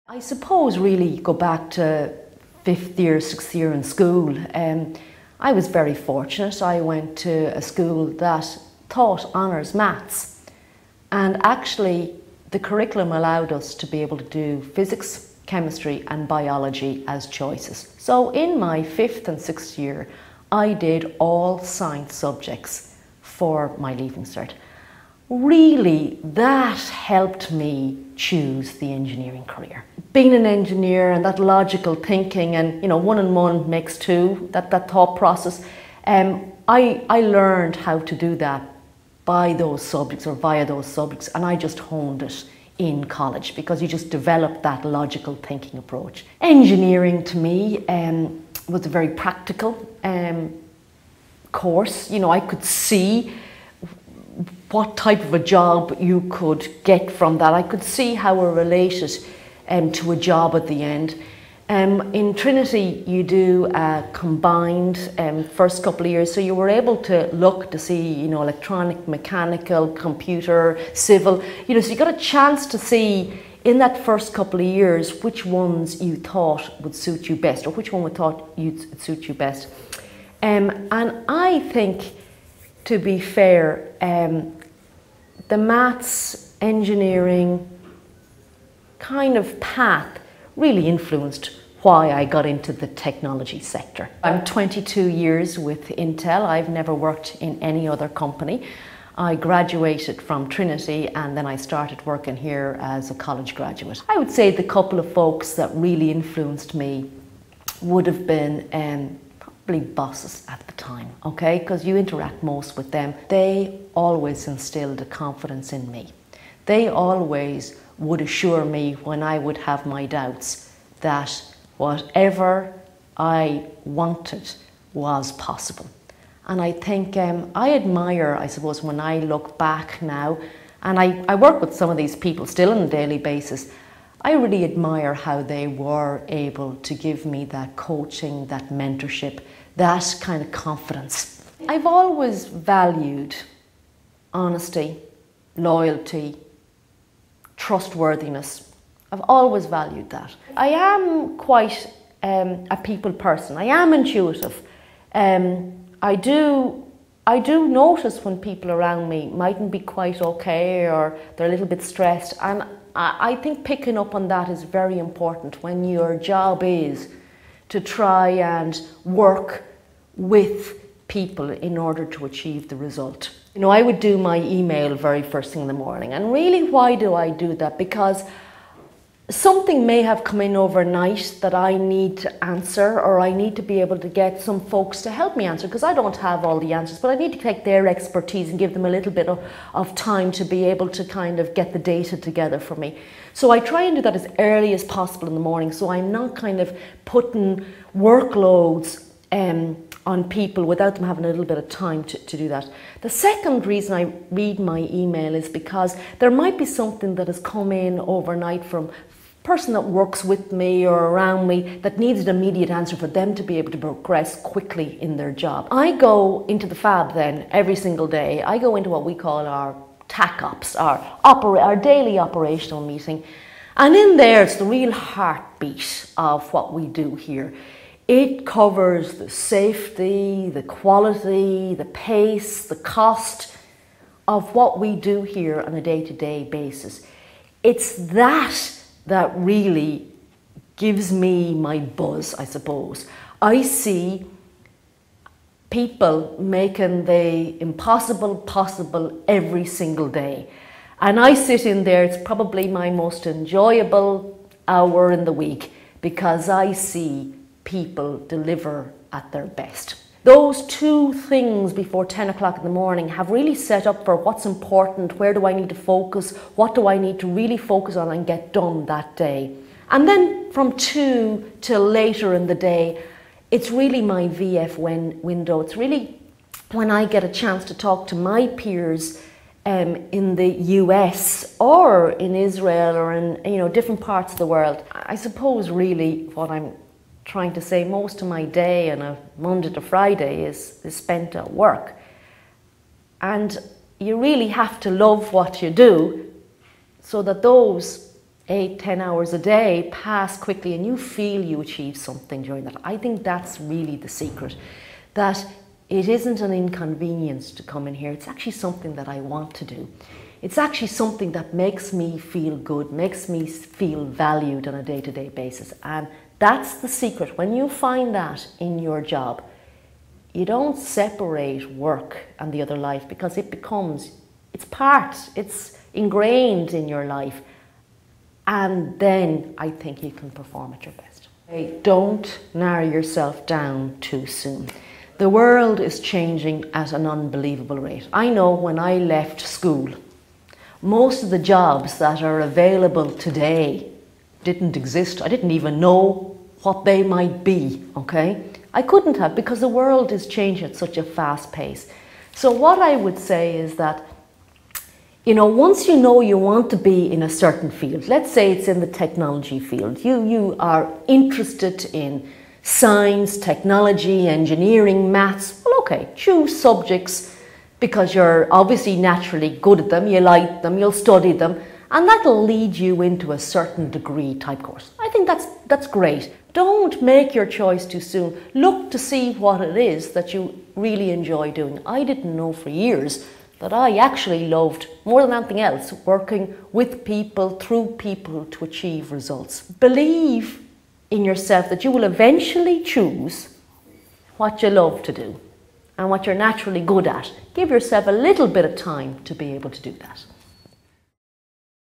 I suppose really go back to fifth year, sixth year in school. I was very fortunate. I went to a school that taught honours maths, and actually the curriculum allowed us to be able to do physics, chemistry and biology as choices. So in my fifth and sixth year I did all science subjects for my Leaving Cert. Really, that helped me choose the engineering career. Being an engineer and that logical thinking and, you know, 1 and 1 makes 2, that thought process, I learned how to do that by those subjects or via those subjects, and I just honed it in college because you just develop that logical thinking approach. Engineering to me was a very practical course. You know, I could see what type of a job you could get from that. I could see how it related to a job at the end. In Trinity you do a combined first couple of years, so you were able to look to see, you know, electronic, mechanical, computer, civil, you know, so you got a chance to see in that first couple of years which ones you thought would suit you best, or which one would thought you'd suit you best. And I think, to be fair, the maths, engineering kind of path really influenced why I got into the technology sector. I'm 22 years with Intel. I've never worked in any other company. I graduated from Trinity and then I started working here as a college graduate. I would say the couple of folks that really influenced me would have been probably bosses at the time, okay? Because you interact most with them. They always instilled a confidence in me. They always would assure me when I would have my doubts that whatever I wanted was possible. And I think I admire, I suppose, when I look back now, and I work with some of these people still on a daily basis, I really admire how they were able to give me that coaching, that mentorship, that kind of confidence. I've always valued honesty, loyalty, trustworthiness. I've always valued that. I am quite a people person. I am intuitive. I do notice when people around me mightn't be quite okay or they're a little bit stressed, and I think picking up on that is very important when your job is to try and work with people in order to achieve the result. You know, I would do my email very first thing in the morning, and really why do I do that? Because something may have come in overnight that I need to answer, or I need to be able to get some folks to help me answer, because I don't have all the answers, but I need to take their expertise and give them a little bit of time to be able to kind of get the data together for me. So I try and do that as early as possible in the morning, so I'm not kind of putting workloads on people without them having a little bit of time to do that. The second reason I read my email is because there might be something that has come in overnight from person that works with me or around me that needs an immediate answer for them to be able to progress quickly in their job. I go into the fab then every single day. I go into what we call our TAC ops, our daily operational meeting. And in there, it's the real heartbeat of what we do here. It covers the safety, the quality, the pace, the cost of what we do here on a day-to-day basis. It's that really gives me my buzz, I suppose. I see people making the impossible possible every single day. And I sit in there, it's probably my most enjoyable hour in the week, because I see people deliver at their best. Those two things before 10 o'clock in the morning have really set up for what's important, where do I need to focus, what do I need to really focus on and get done that day. And then from 2 till later in the day, it's really my VF window. It's really when I get a chance to talk to my peers in the US or in Israel or in, you know, different parts of the world. I suppose really what I'm trying to say, most of my day on a Monday to Friday is spent at work. And you really have to love what you do so that those 8, 10 hours a day pass quickly and you feel you achieve something during that. I think that's really the secret, that it isn't an inconvenience to come in here. It's actually something that I want to do. It's actually something that makes me feel good, makes me feel valued on a day-to-day basis. And that's the secret. When you find that in your job, you don't separate work and the other life, because it's ingrained in your life. And then I think you can perform at your best. Don't narrow yourself down too soon. The world is changing at an unbelievable rate. I know when I left school, most of the jobs that are available today didn't exist. I didn't even know what they might be, okay? I couldn't have, because the world is changing at such a fast pace. So what I would say is that, you know, once you know you want to be in a certain field, let's say it's in the technology field, you are interested in science, technology, engineering, maths, well, okay, choose subjects because you're obviously naturally good at them, you like them, you'll study them, and that'll lead you into a certain degree type course. I think that's great. Don't make your choice too soon. Look to see what it is that you really enjoy doing. I didn't know for years that I actually loved, more than anything else, working with people, through people, to achieve results. Believe in yourself that you will eventually choose what you love to do and what you're naturally good at. Give yourself a little bit of time to be able to do that.